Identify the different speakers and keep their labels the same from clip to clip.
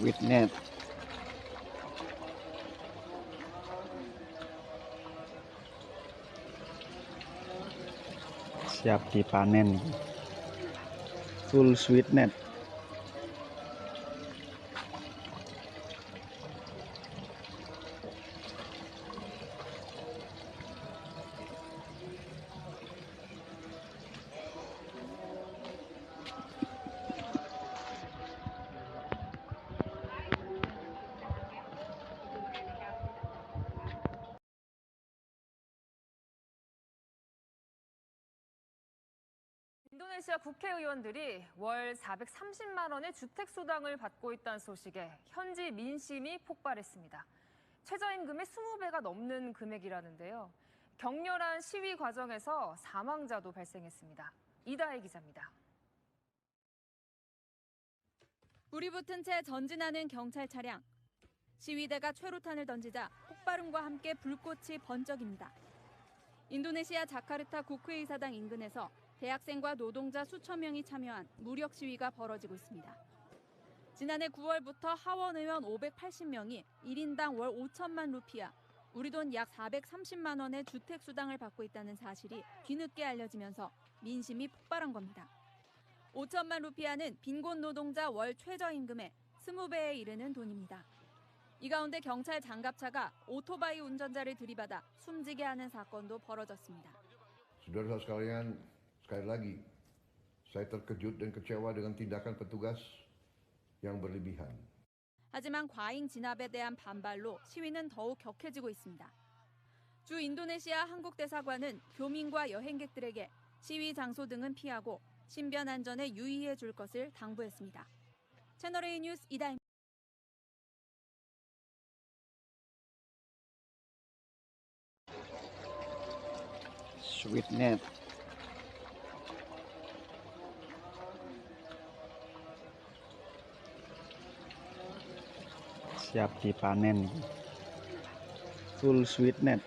Speaker 1: Witness siap dipanen. Full sweetness.
Speaker 2: 인도네시아 국회의원들이 월 430만 원의 주택수당을 받고 있다는 소식에 현지 민심이 폭발했습니다. 최저임금의 20배가 넘는 금액이라는데요. 격렬한 시위 과정에서 사망자도 발생했습니다. 이다혜 기자입니다.
Speaker 3: 불이 붙은 채 전진하는 경찰 차량. 시위대가 최루탄을 던지자 폭발음과 함께 불꽃이 번쩍입니다. 인도네시아 자카르타 국회의사당 인근에서 대학생과 노동자 수천 명이 참여한 무력 시위가 벌어지고 있습니다. 지난해 9월부터 하원 의원 580명이 1인당 월 5천만 루피아, 우리 돈 약 430만 원의 주택수당을 받고 있다는 사실이 뒤늦게 알려지면서 민심이 폭발한 겁니다. 5천만 루피아는 빈곤 노동자 월 최저임금의 20배에 이르는 돈입니다. 이 가운데 경찰 장갑차가 오토바이 운전자를 들이받아 숨지게 하는 사건도 벌어졌습니다.
Speaker 4: Saudara sekalian, sekali lagi, saya terkejut dan kecewa dengan tindakan petugas yang berlebihan.
Speaker 3: 하지만 과잉 진압에 대한 반발로 시위는 더욱 격해지고 있습니다. 주 인도네시아 한국대사관은 교민과 여행객들에게 시위 장소 등은 피하고 신변 안전에 유의해 줄 것을 당부했습니다. 채널A 뉴스 이다혜입니다.
Speaker 1: Sweetness siap dipanen. Full sweetness.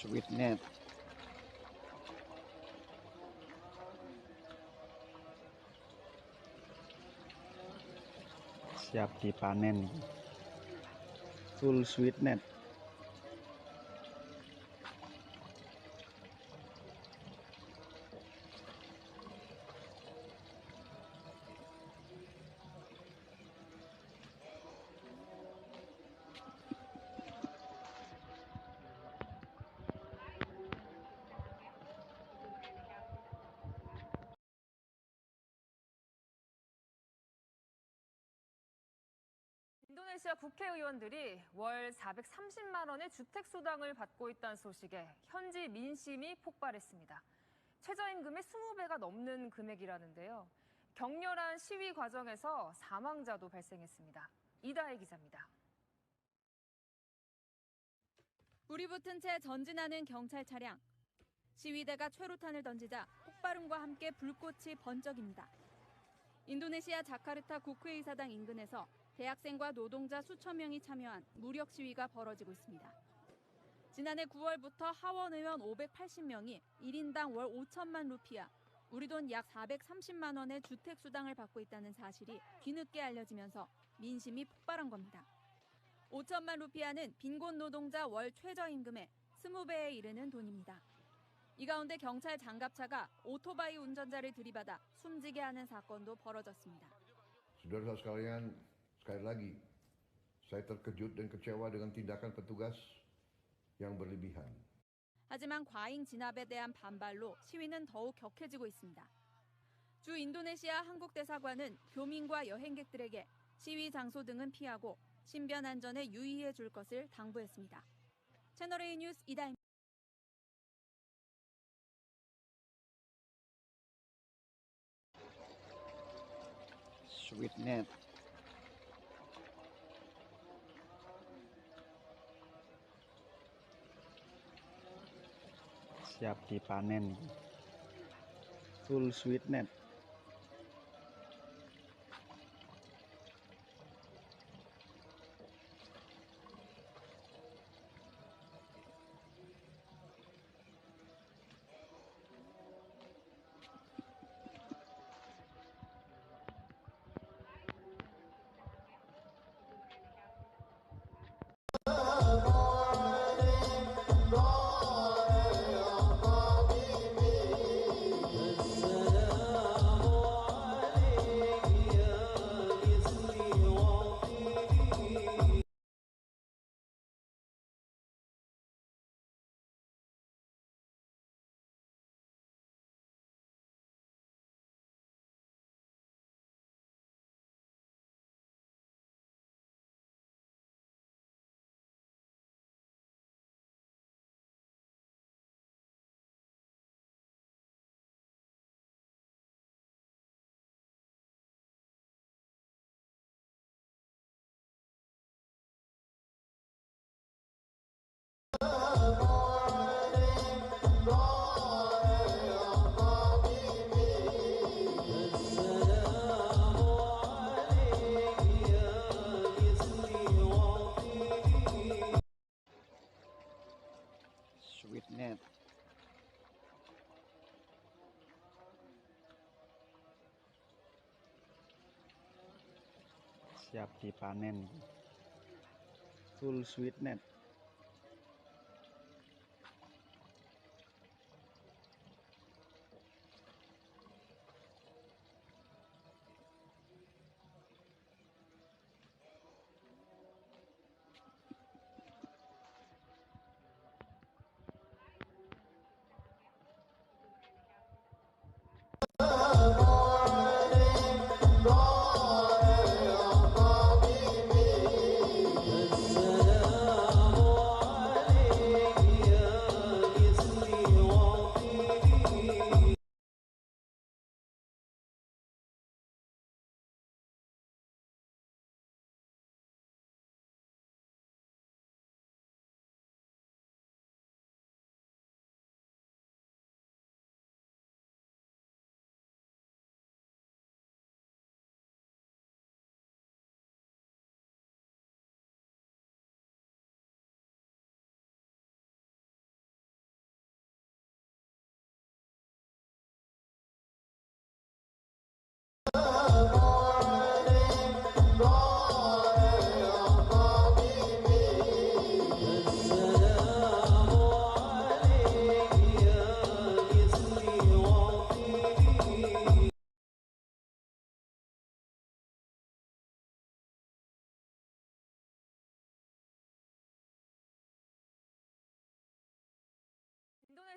Speaker 1: Sweetness siap dipanen. Full sweetness.
Speaker 2: 인도네시아 국회의원들이 월 430만 원의 주택수당을 받고 있다는 소식에 현지 민심이 폭발했습니다. 최저임금의 20배가 넘는 금액이라는데요. 격렬한 시위 과정에서 사망자도 발생했습니다. 이다혜 기자입니다.
Speaker 3: 불이 붙은 채 전진하는 경찰 차량. 시위대가 최루탄을 던지자 폭발음과 함께 불꽃이 번쩍입니다. 인도네시아 자카르타 국회의사당 인근에서 대학생과 노동자 수천 명이 참여한 무력 시위가 벌어지고 있습니다. 지난해 9월부터 하원 의원 580명이 1인당 월 5천만 루피아, 우리 돈 약 430만 원의 주택 수당을 받고 있다는 사실이 뒤늦게 알려지면서 민심이 폭발한 겁니다. 5천만 루피아는 빈곤 노동자 월 최저임금의 20배에 이르는 돈입니다. 이 가운데 경찰 장갑차가 오토바이 운전자를 들이받아 숨지게 하는 사건도 벌어졌습니다.
Speaker 4: Saudara sekalian, sekali lagi, saya terkejut dan kecewa dengan tindakan petugas yang berlebihan.
Speaker 3: 하지만 과잉 진압에 대한 반발로 시위는 더욱 격해지고 있습니다. 주 인도네시아 한국 대사관은 교민과 여행객들에게 시위 장소 등은 피하고 신변 안전에 유의해 줄 것을 당부했습니다. 채널A 뉴스 이다입니다.
Speaker 1: Sweetnet. Siap dipanen. Full sweetnet. Sweetnet. Siap dipanen. Full sweetnet.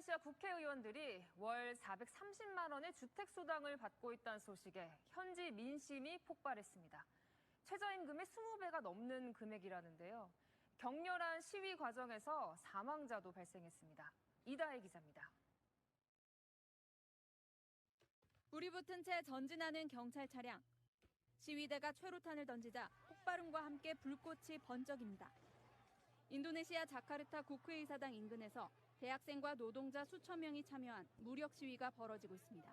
Speaker 2: 인도네시아 국회의원들이 월 430만 원의 주택수당을 받고 있다는 소식에 현지 민심이 폭발했습니다. 최저임금의 20배가 넘는 금액이라는데요. 격렬한 시위 과정에서 사망자도 발생했습니다. 이다혜 기자입니다.
Speaker 3: 불이 붙은 채 전진하는 경찰 차량. 시위대가 최루탄을 던지자 폭발음과 함께 불꽃이 번쩍입니다. 인도네시아 자카르타 국회의사당 인근에서 대학생과 노동자 수천 명이 참여한 무력 시위가 벌어지고 있습니다.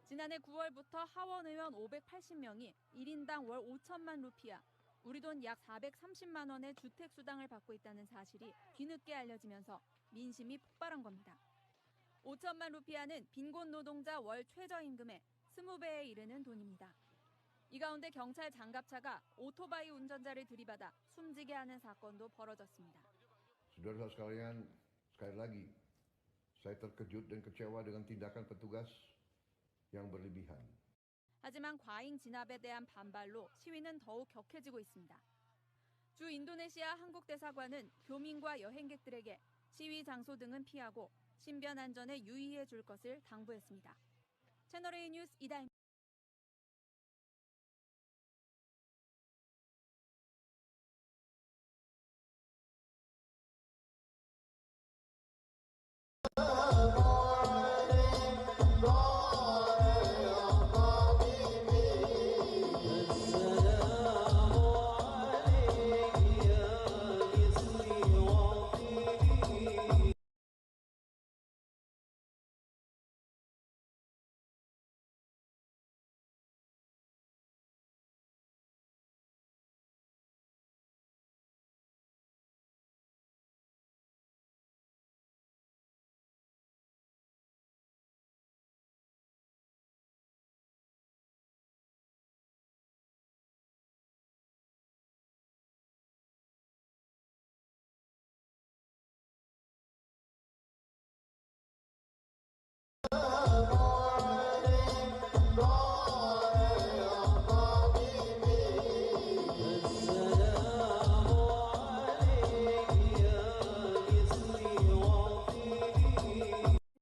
Speaker 3: 지난해 9월부터 하원 의원 580명이 1인당 월 5천만 루피아, 우리 돈 약 430만 원의 주택 수당을 받고 있다는 사실이 뒤늦게 알려지면서 민심이 폭발한 겁니다. 5천만 루피아는 빈곤 노동자 월 최저임금의 20배에 이르는 돈입니다. 이 가운데 경찰 장갑차가 오토바이 운전자를 들이받아 숨지게 하는 사건도 벌어졌습니다.
Speaker 4: Saudara sekalian, sekali lagi, saya terkejut dan kecewa dengan tindakan petugas yang berlebihan.
Speaker 3: 하지만 과잉 진압에 대한 반발로 시위는 더욱 격해지고 있습니다. 주 인도네시아 한국 대사관은 교민과 여행객들에게 시위 장소 등은 피하고 신변 안전에 유의해 줄 것을 당부했습니다. 채널A 뉴스 이다입니다.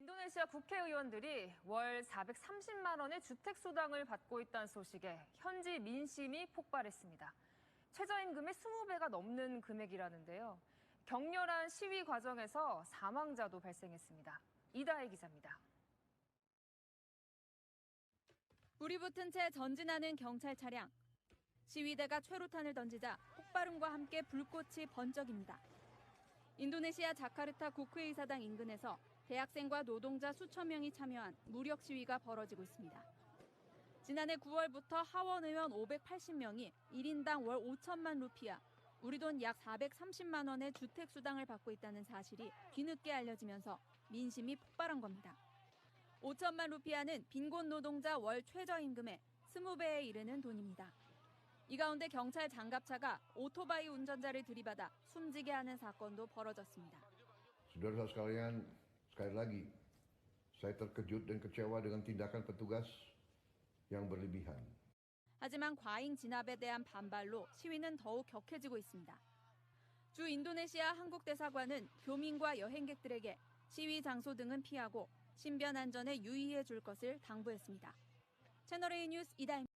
Speaker 2: 인도네시아 국회의원들이 월 430만 원의 주택 수당을 받고 있다는 소식에 현지 민심이 폭발했습니다. 최저임금의 20배가 넘는 금액이라는데요. 격렬한 시위 과정에서 사망자도 발생했습니다. 이다혜 기자입니다.
Speaker 3: 불이 붙은 채 전진하는 경찰 차량. 시위대가 최루탄을 던지자 폭발음과 함께 불꽃이 번쩍입니다. 인도네시아 자카르타 국회의사당 인근에서 대학생과 노동자 수천 명이 참여한 무력 시위가 벌어지고 있습니다. 지난해 9월부터 하원 의원 580명이 1인당 월 5천만 루피아, 우리 돈 약 430만 원의 주택 수당을 받고 있다는 사실이 뒤늦게 알려지면서 민심이 폭발한 겁니다. 5천만 루피아는 빈곤 노동자 월 최저임금의 20배에 이르는 돈입니다. 이 가운데 경찰 장갑차가 오토바이 운전자를 들이받아 숨지게 하는 사건도 벌어졌습니다.
Speaker 4: Saudara sekalian, sekali lagi, saya terkejut dan kecewa dengan tindakan petugas yang berlebihan.
Speaker 3: 하지만 과잉 진압에 대한 반발로 시위는 더욱 격해지고 있습니다. 주 인도네시아 한국 대사관은 교민과 여행객들에게 시위 장소 등은 피하고 신변 안전에 유의해 줄 것을 당부했습니다. 채널A 뉴스 이다입니다.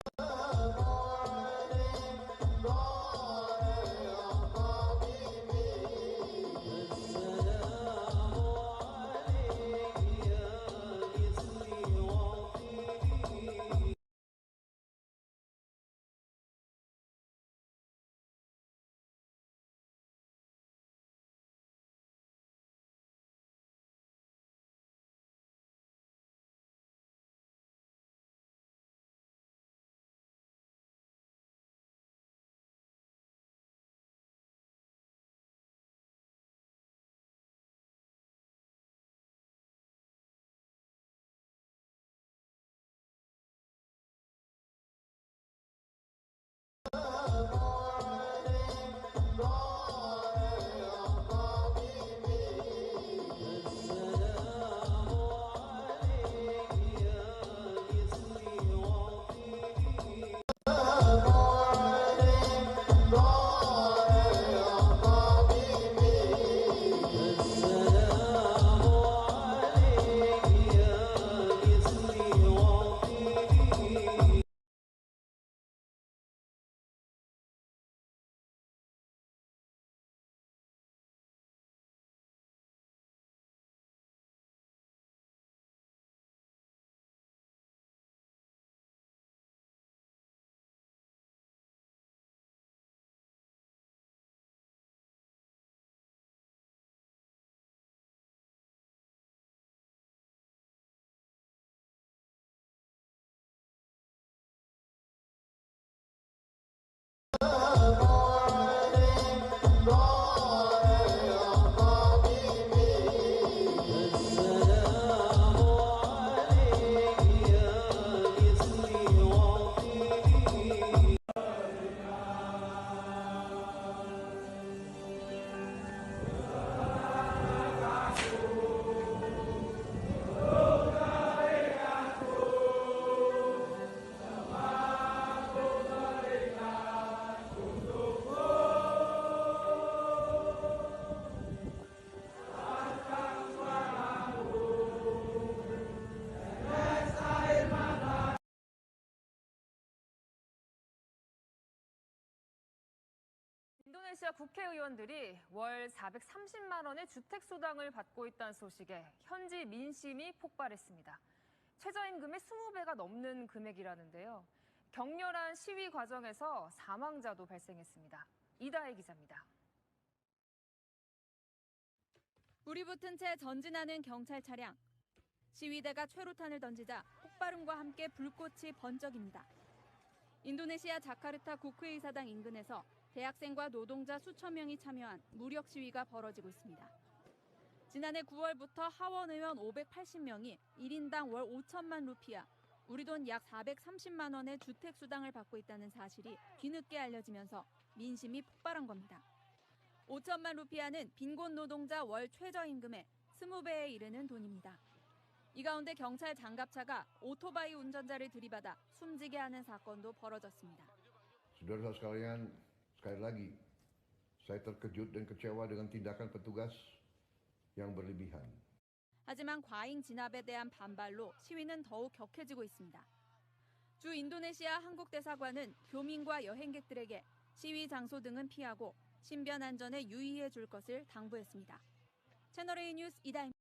Speaker 2: 인도네시아 국회의원들이 월 430만 원의 주택수당을 받고 있다는 소식에 현지 민심이 폭발했습니다. 최저임금의 20배가 넘는 금액이라는데요. 격렬한 시위 과정에서 사망자도 발생했습니다. 이다혜 기자입니다.
Speaker 3: 불이 붙은 채 전진하는 경찰 차량. 시위대가 최루탄을 던지자 폭발음과 함께 불꽃이 번쩍입니다. 인도네시아 자카르타 국회의사당 인근에서 대학생과 노동자 수천 명이 참여한 무력 시위가 벌어지고 있습니다. 지난해 9월부터 하원 의원 580명이 1인당 월 5천만 루피아, 우리 돈 약 430만 원의 주택 수당을 받고 있다는 사실이 뒤늦게 알려지면서 민심이 폭발한 겁니다. 5천만 루피아는 빈곤 노동자 월 최저임금의 20배에 이르는 돈입니다. 이 가운데 경찰 장갑차가 오토바이 운전자를 들이받아 숨지게 하는 사건도 벌어졌습니다.
Speaker 4: Saudara sekalian, sekali lagi, saya terkejut dan kecewa dengan tindakan petugas yang berlebihan.
Speaker 3: 하지만 과잉 진압에 대한 반발로 시위는 더욱 격해지고 있습니다. 주 인도네시아 한국대사관은 교민과 여행객들에게 시위 장소 등은 피하고 신변 안전에 유의해 줄 것을 당부했습니다. 채널A 뉴스 이다입니다.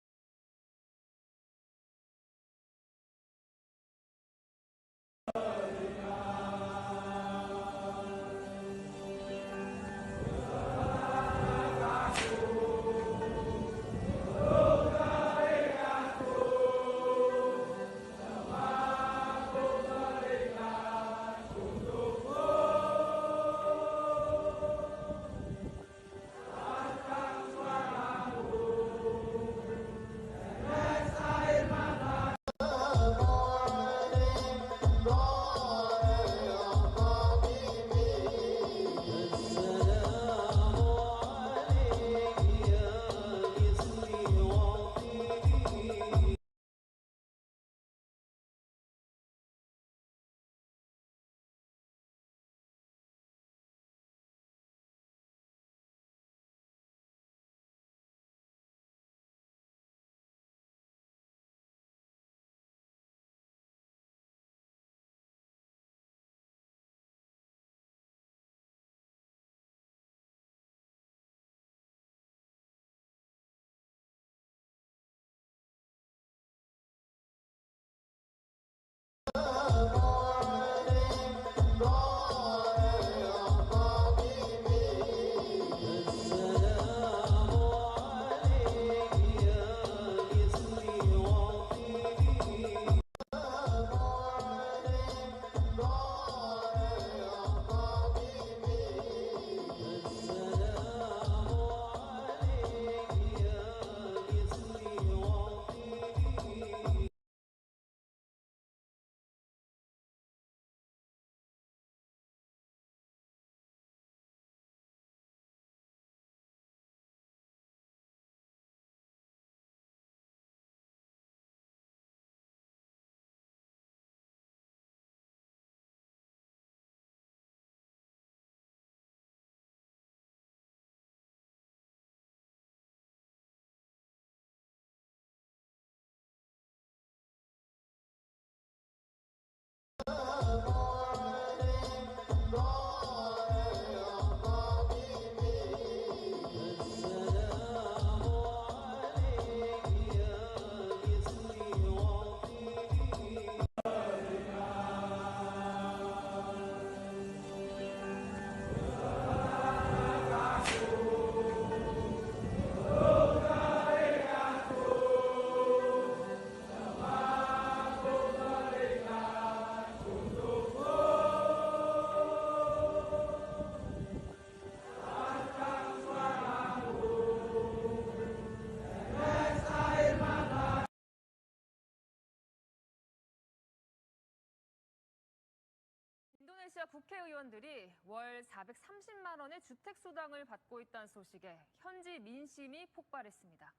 Speaker 2: 인도네시아 국회의원들이 월 430만 원의 주택수당을 받고 있다는 소식에 현지 민심이 폭발했습니다.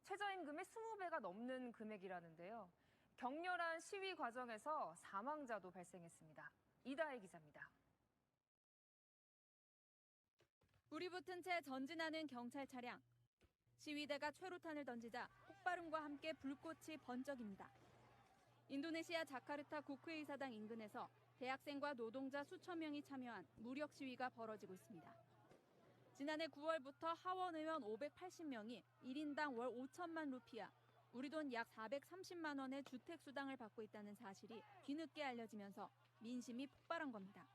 Speaker 2: 최저임금의 20배가 넘는 금액이라는데요. 격렬한 시위 과정에서 사망자도 발생했습니다. 이다혜 기자입니다.
Speaker 3: 불이 붙은 채 전진하는 경찰 차량. 시위대가 최루탄을 던지자 폭발음과 함께 불꽃이 번쩍입니다. 인도네시아 자카르타 국회의사당 인근에서 대학생과 노동자 수천 명이 참여한 무력 시위가 벌어지고 있습니다. 지난해 9월부터 하원 의원 580명이 1인당 월 5천만 루피아, 우리 돈 약 430만 원의 주택 수당을 받고 있다는 사실이 뒤늦게 알려지면서 민심이 폭발한 겁니다.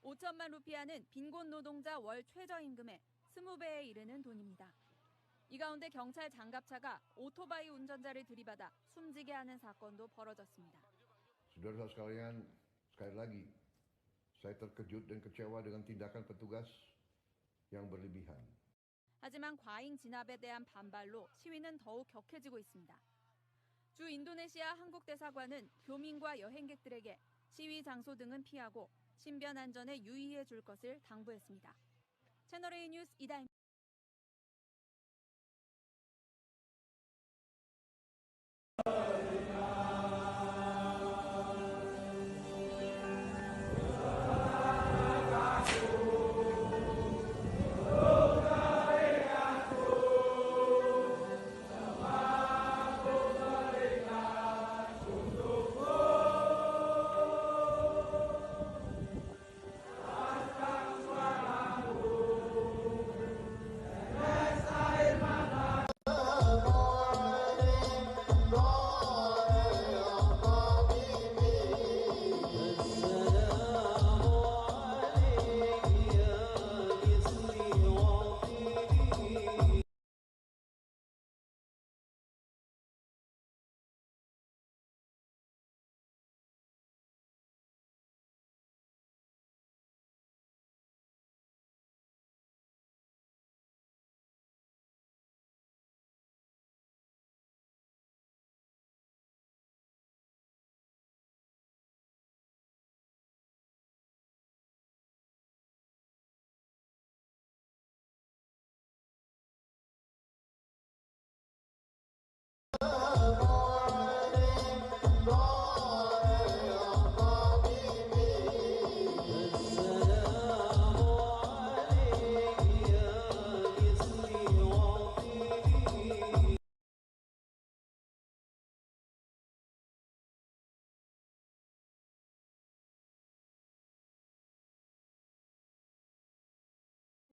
Speaker 3: 5천만 루피아는 빈곤 노동자 월 최저임금의 20배에 이르는 돈입니다. 이 가운데 경찰 장갑차가 오토바이 운전자를 들이받아 숨지게 하는 사건도 벌어졌습니다.
Speaker 4: Saudara sekalian, sekali lagi, saya terkejut dan kecewa dengan tindakan petugas yang berlebihan.
Speaker 3: 하지만 과잉 진압에 대한 반발로 시위는 더욱 격해지고 있습니다. 주 인도네시아 한국 대사관은 교민과 여행객들에게 시위 장소 등은 피하고 신변 안전에 유의해 줄 것을 당부했습니다. 채널A 뉴스 이다입니다.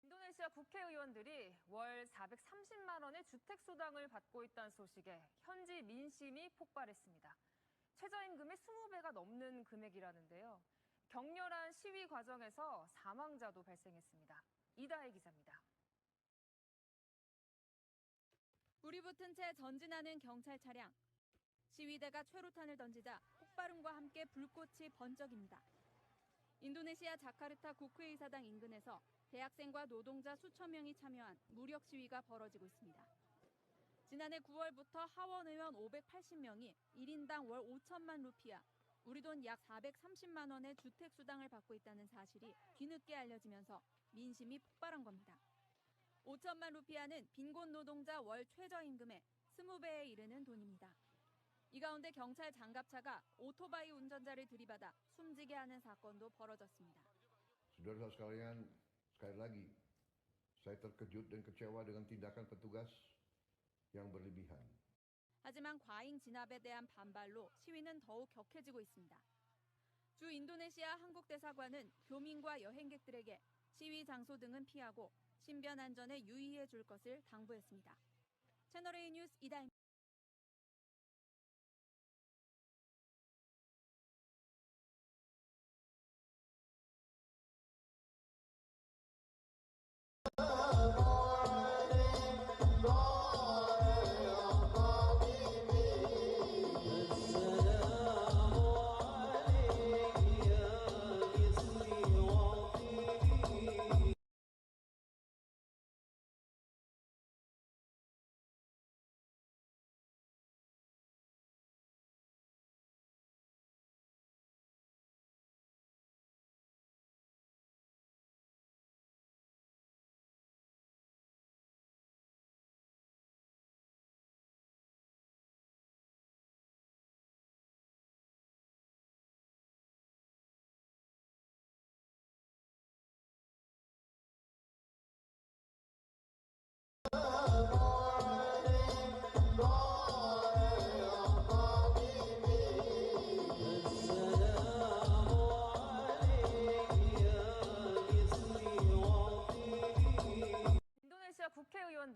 Speaker 2: 인도네시아 국회의원들이 월 430만 원의 주택 수당을 받고 있다는 소식에 현지 민심이 폭발했습니다. 최저임금의 20배가 넘는 금액이라는데요. 격렬한 시위 과정에서 사망자도 발생했습니다. 이다혜 기자입니다.
Speaker 3: 불이 붙은 채 전진하는 경찰 차량. 시위대가 최루탄을 던지자 폭발음과 함께 불꽃이 번쩍입니다. 인도네시아 자카르타 국회의사당 인근에서 대학생과 노동자 수천 명이 참여한 무력 시위가 벌어지고 있습니다. 지난해 9월부터 하원 의원 580명이 1인당 월 5천만 루피아, 우리 돈 약 430만 원의 주택 수당을 받고 있다는 사실이 뒤늦게 알려지면서 민심이 폭발한 겁니다. 5천만 루피아는 빈곤 노동자 월 최저임금의 20배에 이르는 돈입니다. 이 가운데 경찰 장갑차가 오토바이 운전자를 들이받아 숨지게 하는 사건도 벌어졌습니다.
Speaker 4: Saudara sekalian, sekali lagi, saya terkejut dan kecewa dengan tindakan petugas yang berlebihan.
Speaker 3: 하지만 과잉 진압에 대한 반발로 시위는 더욱 격해지고 있습니다. 주 인도네시아 한국 대사관은 교민과 여행객들에게 시위 장소 등은 피하고 신변 안전에 유의해 줄 것을 당부했습니다. 채널A 뉴스 이다입니다.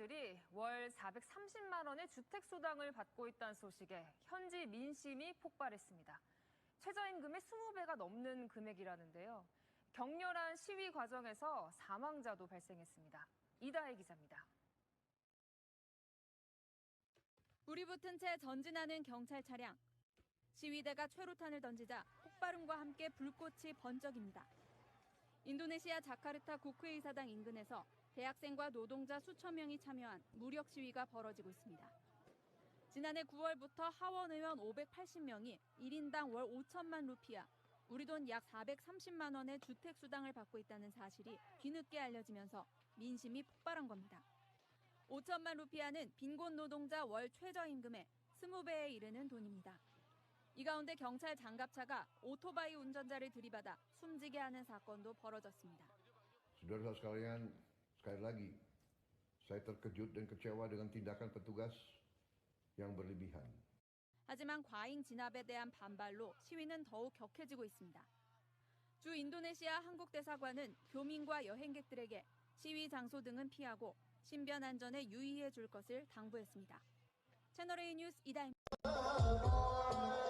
Speaker 2: 경찰관들이 월 430만 원의 주택수당을 받고 있다는 소식에 현지 민심이 폭발했습니다. 최저임금의 20배가 넘는 금액이라는데요. 격렬한 시위 과정에서 사망자도 발생했습니다. 이다혜 기자입니다.
Speaker 3: 불이 붙은 채 전진하는 경찰 차량. 시위대가 최루탄을 던지자 폭발음과 함께 불꽃이 번쩍입니다. 인도네시아 자카르타 국회의사당 인근에서 대학생과 노동자 수천 명이 참여한 무력 시위가 벌어지고 있습니다. 지난해 9월부터 하원 의원 580명이 1인당 월 5천만 루피아, 우리 돈 약 430만 원의 주택 수당을 받고 있다는 사실이 뒤늦게 알려지면서 민심이 폭발한 겁니다. 5천만 루피아는 빈곤 노동자 월 최저임금의 20배에 이르는 돈입니다. 이 가운데 경찰 장갑차가 오토바이 운전자를 들이받아 숨지게 하는 사건도 벌어졌습니다.
Speaker 4: Saudara sekalian, sekali lagi, saya terkejut dan kecewa dengan tindakan petugas yang berlebihan.
Speaker 3: 하지만 과잉 진압에 대한 반발로 시위는 더욱 격해지고 있습니다. 주 인도네시아 한국대사관은 교민과 여행객들에게 시위 장소 등은 피하고 신변 안전에 유의해 줄 것을 당부했습니다. 채널A 뉴스 이다혜입니다.